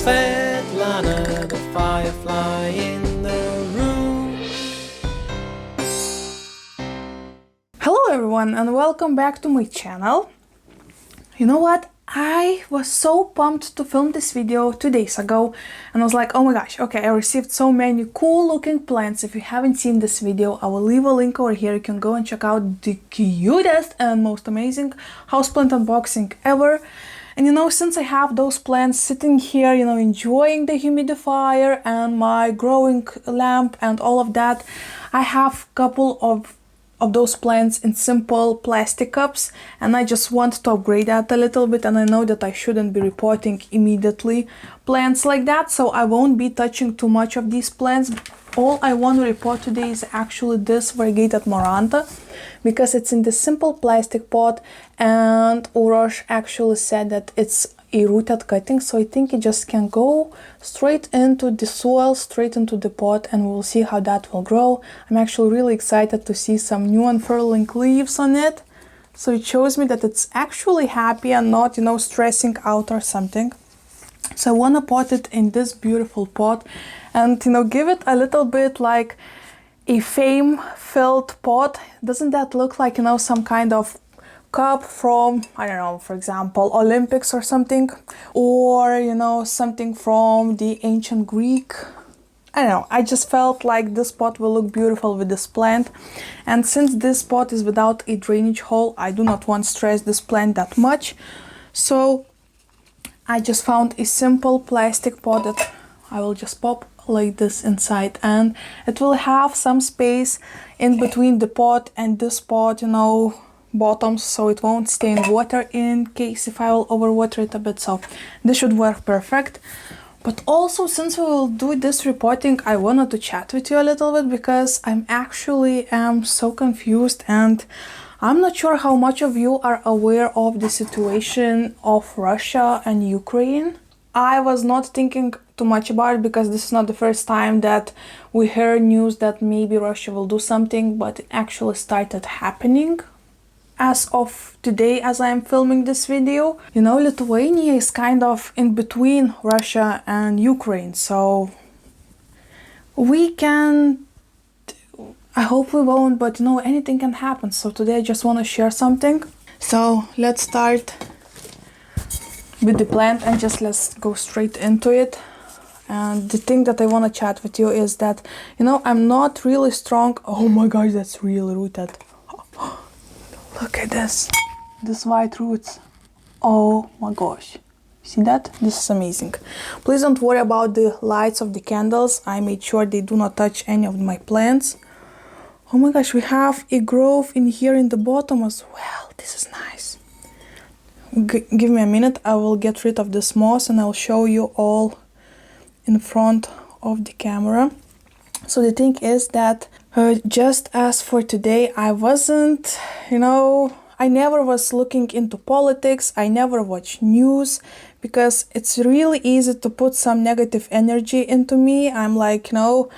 Svetlana, the firefly in the room. Hello everyone and welcome back to my channel. You know what? I was so pumped to film this video 2 days ago and I was like, oh my gosh, okay, I received so many cool looking plants. If you haven't seen this video, I will leave a link over here. You can go and check out the cutest and most amazing houseplant unboxing ever. And you know, since I have those plants sitting here, you know, enjoying the humidifier and my growing lamp and all of that, I have a couple of those plants in simple plastic cups and I just want to upgrade that a little bit, and I know that I shouldn't be repotting immediately plants like that, so I won't be touching too much of these plants. All I want to repot today is actually this variegated Maranta, because it's in this simple plastic pot and Urosh actually said that it's a rooted cutting, so I think it just can go straight into the soil, straight into the pot, and we'll see how that will grow. I'm actually really excited to see some new unfurling leaves on it, so it shows me that it's actually happy and not, you know, stressing out or something. So I want to pot it in this beautiful pot and, you know, give it a little bit like a fame-filled pot. Doesn't that look like, you know, some kind of cup from, I don't know, for example, Olympics or something? Or, you know, something from the ancient Greek. I don't know, I just felt like this pot will look beautiful with this plant. And since this pot is without a drainage hole, I do not want to stress this plant that much. So I just found a simple plastic pot that I will just pop like this inside, and it will have some space in between the pot and this pot, you know, bottoms, so it won't stain water in case if I will overwater it a bit. So this should work perfect. But also, since we will do this repotting, I wanted to chat with you a little bit because I'm actually so confused and I'm not sure how much of you are aware of the situation of Russia and Ukraine. I was not thinking too much about it because this is not the first time that we heard news that maybe Russia will do something, but it actually started happening as of today as I am filming this video. You know, Lithuania is kind of in between Russia and Ukraine, so we can, I hope we won't, but you know, anything can happen. So today I just want to share something. So let's start with the plant and just let's go straight into it. And the thing that I want to chat with you is that, you know, I'm not really strong. Oh my gosh, that's really rooted. Look at this white roots. Oh my gosh, see that? This is amazing. Please don't worry about the lights of the candles. I made sure they do not touch any of my plants. Oh my gosh, we have a growth in here in the bottom as well. This is nice. Give me a minute, I will get rid of this moss and I'll show you all in front of the camera. So the thing is that just as for today, I wasn't, you know, I never was looking into politics, I never watch news, because it's really easy to put some negative energy into me. I'm like, you know,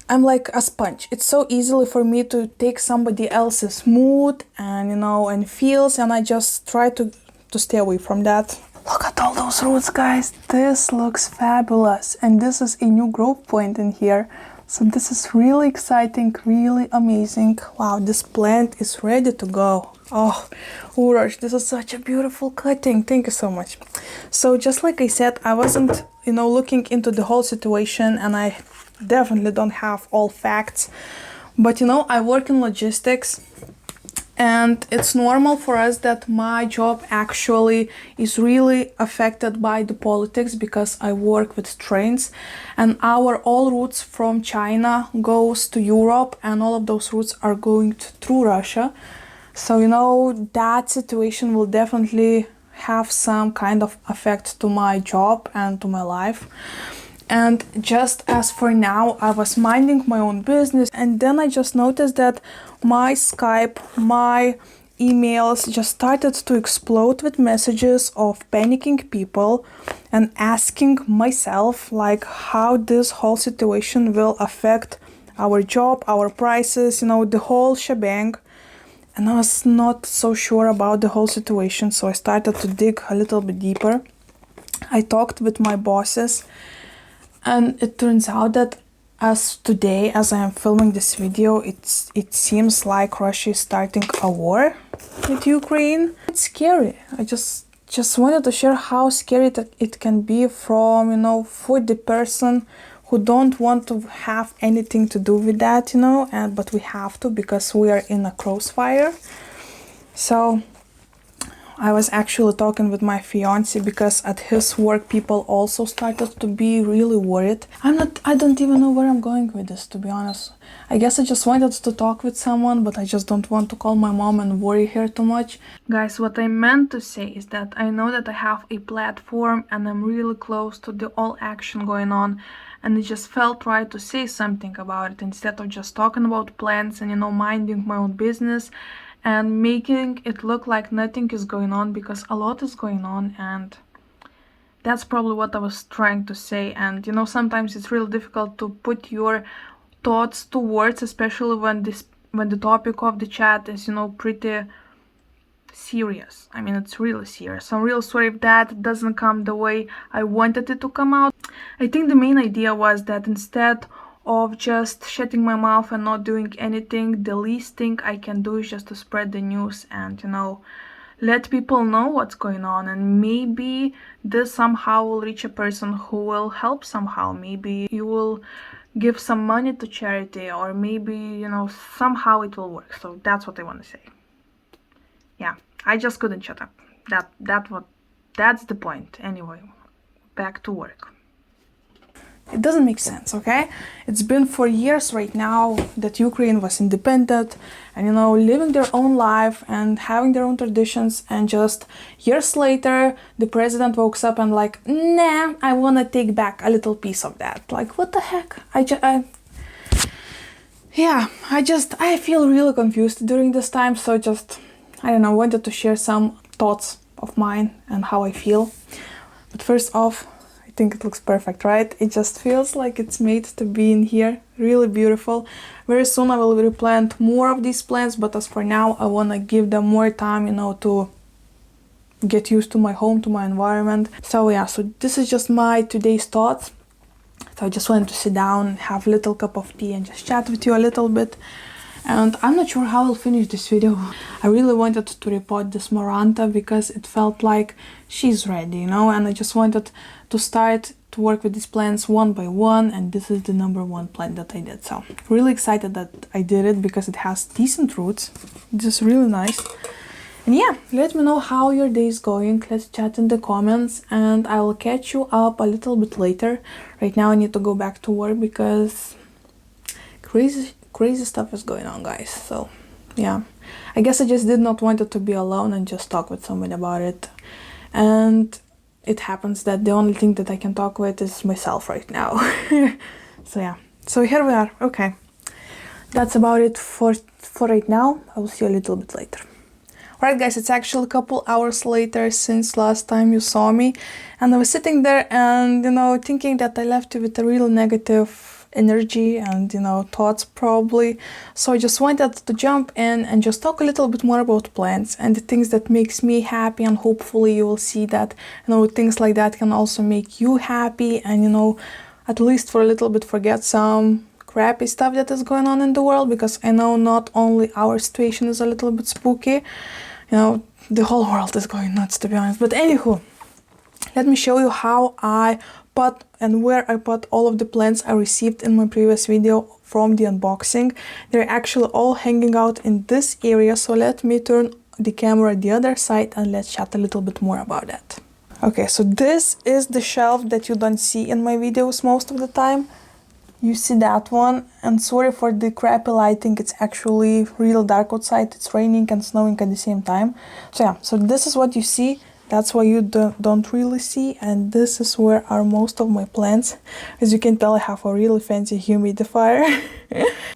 I'm like a sponge. It's so easily for me to take somebody else's mood and, you know, and feels, and I just try to stay away from that. Look at all those roots, guys. This looks fabulous. And this is a new growth point in here. So this is really exciting, really amazing. Wow, this plant is ready to go. Oh, Urosh, this is such a beautiful cutting. Thank you so much. So just like I said, I wasn't, you know, looking into the whole situation, and I definitely don't have all facts. But, you know, I work in logistics. And it's normal for us that my job actually is really affected by the politics because I work with trains, and our all routes from China goes to Europe, and all of those routes are going through Russia. So, you know, that situation will definitely have some kind of effect to my job and to my life. And just as for now, I was minding my own business, and then I just noticed that my Skype, my emails just started to explode with messages of panicking people and asking myself like how this whole situation will affect our job, our prices, you know, the whole shebang. And I was not so sure about the whole situation, so I started to dig a little bit deeper. I talked with my bosses, and it turns out that as today, as I am filming this video, it seems like Russia is starting a war with Ukraine. It's scary. I just wanted to share how scary it can be from, you know, for the person who don't want to have anything to do with that, you know, but we have to because we are in a crossfire. So I was actually talking with my fiance because at his work people also started to be really worried. I don't even know where I'm going with this, to be honest. I guess I just wanted to talk with someone, but I just don't want to call my mom and worry her too much. Guys, what I meant to say is that I know that I have a platform and I'm really close to the all action going on, and it just felt right to say something about it instead of just talking about plans and, you know, minding my own business and making it look like nothing is going on, because a lot is going on, and that's probably what I was trying to say. And you know, sometimes it's really difficult to put your thoughts to words, especially when the topic of the chat is, you know, pretty serious. I mean, it's really serious. So I'm real sorry if that doesn't come the way I wanted it to come out. I think the main idea was that instead of just shutting my mouth and not doing anything, the least thing I can do is just to spread the news and, you know, let people know what's going on, and maybe this somehow will reach a person who will help somehow. Maybe you will give some money to charity, or maybe, you know, somehow it will work. So that's what I want to say. Yeah, I just couldn't shut up. That's the point. Anyway, back to work. It doesn't make sense, okay? It's been 4 years right now that Ukraine was independent and, you know, living their own life and having their own traditions, and just years later the president wakes up and like, nah, I want to take back a little piece of that. Like, what the heck? I feel really confused during this time, so I don't know, wanted to share some thoughts of mine and how I feel. But first off, I think it looks perfect, right? It just feels like it's made to be in here. Really beautiful. Very soon I will replant more of these plants, but as for now, I want to give them more time, you know, to get used to my home, to my environment. So yeah, so this is just my today's thoughts. So I just wanted to sit down, have a little cup of tea and just chat with you a little bit. And I'm not sure how I'll finish this video. I really wanted to repot this Maranta because it felt like she's ready, you know, and I just wanted to start to work with these plants one by one, and this is the number one plant that I did. So really excited that I did it because it has decent roots. Just really nice. And yeah, let me know how your day is going. Let's chat in the comments, and I will catch you up a little bit later. Right now I need to go back to work because crazy stuff is going on, guys. So yeah, I guess I just did not want it to be alone and just talk with somebody about it. And it happens that the only thing that I can talk with is myself right now. So yeah, so here we are. Okay, that's about it for right now. I will see you a little bit later. Alright guys, it's actually a couple hours later since last time you saw me, and I was sitting there and, you know, thinking that I left you with a real negative energy and, you know, thoughts probably. So I just wanted to jump in and just talk a little bit more about plants and the things that makes me happy, and hopefully you will see that, you know, things like that can also make you happy and, you know, at least for a little bit forget some crappy stuff that is going on in the world, because I know not only our situation is a little bit spooky, you know, the whole world is going nuts, to be honest. But anywho, let me show you how I pot and where I put all of the plants I received in my previous video from the unboxing. They're actually all hanging out in this area, so let me turn the camera the other side and let's chat a little bit more about that. Okay, so this is the shelf that you don't see in my videos most of the time. You see that one, and sorry for the crappy lighting, it's actually real dark outside, it's raining and snowing at the same time. So yeah, so this is what you see, that's why you don't really see, and this is where are most of my plants. As you can tell, I have a really fancy humidifier.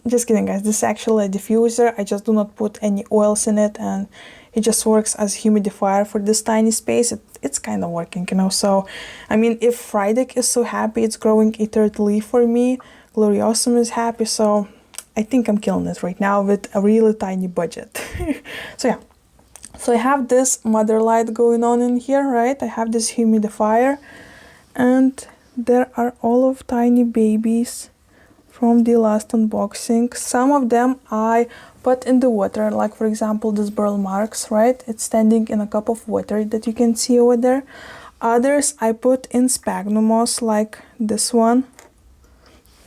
Just kidding guys, this is actually a diffuser, I just do not put any oils in it, and it just works as humidifier for this tiny space. It's kind of working, you know. So, I mean, if Frydek is so happy it's growing a third leaf for me, Gloriosum is happy, so I think I'm killing it right now with a really tiny budget. So yeah, so I have this mother light going on in here, right? I have this humidifier, and there are all of tiny babies from the last unboxing. Some of them I put in the water, like for example this burl marks, right? It's standing in a cup of water that you can see over there. Others I put in sphagnum moss, like this one.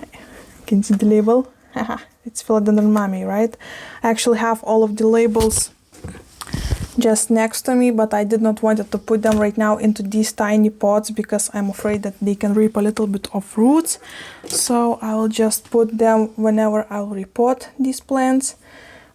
You can see the label. It's philodendron mami, right? I actually have all of the labels just next to me, but I did not want to put them right now into these tiny pots because I'm afraid that they can rip a little bit of roots. So I will just put them whenever I'll repot these plants.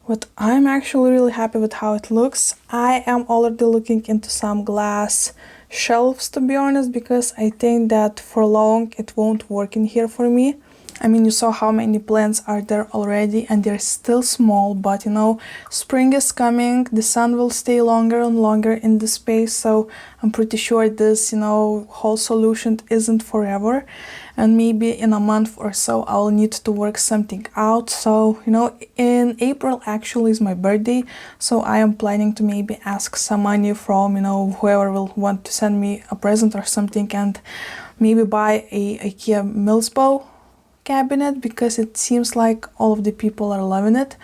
But I'm actually really happy with how it looks. I am already looking into some glass shelves, to be honest, because I think that for long it won't work in here for me. I mean, you saw how many plants are there already, and they're still small, but you know, spring is coming, the sun will stay longer and longer in the space, so I'm pretty sure this, you know, whole solution isn't forever, and maybe in a month or so I'll need to work something out. So, you know, in April actually is my birthday, so I am planning to maybe ask some money from, you know, whoever will want to send me a present or something, and maybe buy a IKEA Milsbo cabinet, because it seems like all of the people are loving it.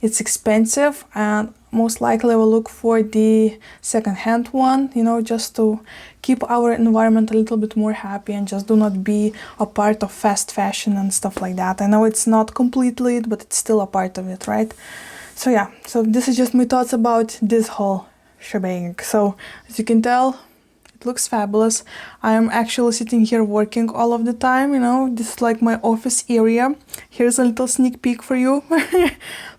It's expensive, and most likely I will look for the second-hand one, you know, just to keep our environment a little bit more happy and just do not be a part of fast fashion and stuff like that. I know it's not completely it, but it's still a part of it, right? So yeah, so this is just my thoughts about this whole shebang. So as you can tell, it looks fabulous. I am actually sitting here working all of the time, you know, this is like my office area. Here's a little sneak peek for you.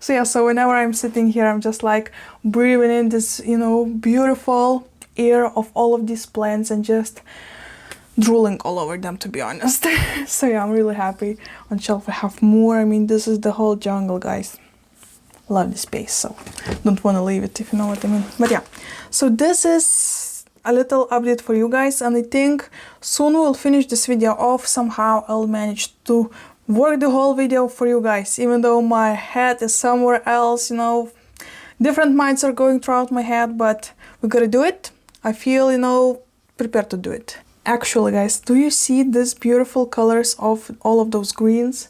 So yeah, so whenever I'm sitting here, I'm just like breathing in this, you know, beautiful air of all of these plants and just drooling all over them, to be honest. So yeah, I'm really happy. On shelf I have more. I mean, this is the whole jungle, guys. Love this space, so don't want to leave it, if you know what I mean. But yeah, so this is a little update for you guys, and I think soon we'll finish this video off. Somehow I'll manage to work the whole video for you guys, even though my head is somewhere else, you know, different minds are going throughout my head, but we gotta do it. I feel, you know, prepared to do it. Actually guys, do you see these beautiful colors of all of those greens?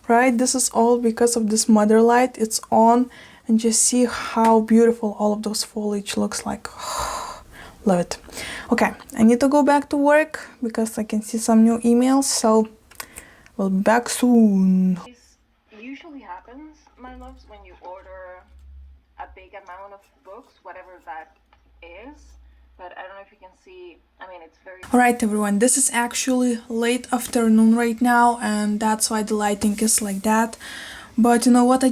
Right, this is all because of this mother light. It's on, and just see how beautiful all of those foliage looks like. Love it. Okay, I need to go back to work because I can see some new emails, so we'll be back soon. This usually happens, my loves, when you order a big amount of books, whatever that is. But I don't know if you can see, I mean, it's very... Alright everyone, this is actually late afternoon right now, and that's why the lighting is like that. But you know what,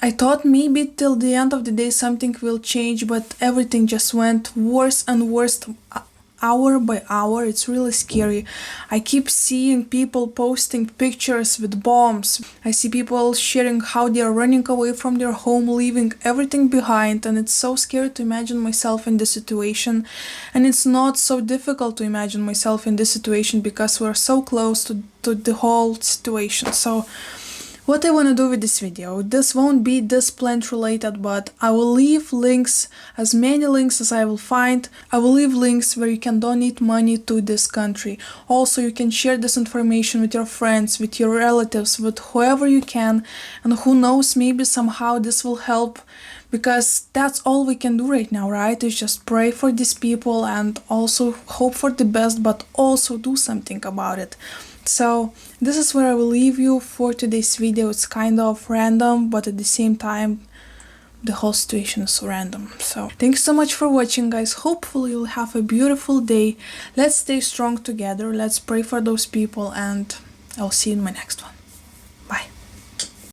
I thought maybe till the end of the day something will change, but everything just went worse and worse hour by hour. It's really scary. I keep seeing people posting pictures with bombs. I see people sharing how they are running away from their home, leaving everything behind, and it's so scary to imagine myself in this situation. And it's not so difficult to imagine myself in this situation because we're so close to the whole situation. So what I want to do with this video, this won't be this plant related, but I will leave links, as many links as I will find. I will leave links where you can donate money to this country. Also, you can share this information with your friends, with your relatives, with whoever you can, and who knows, maybe somehow this will help, because that's all we can do right now, right? Is just pray for these people and also hope for the best, but also do something about it. So this is where I will leave you for today's video. It's kind of random, but at the same time the whole situation is so random. So thanks so much for watching, guys. Hopefully you'll have a beautiful day. Let's stay strong together. Let's pray for those people, and I'll see you in my next one.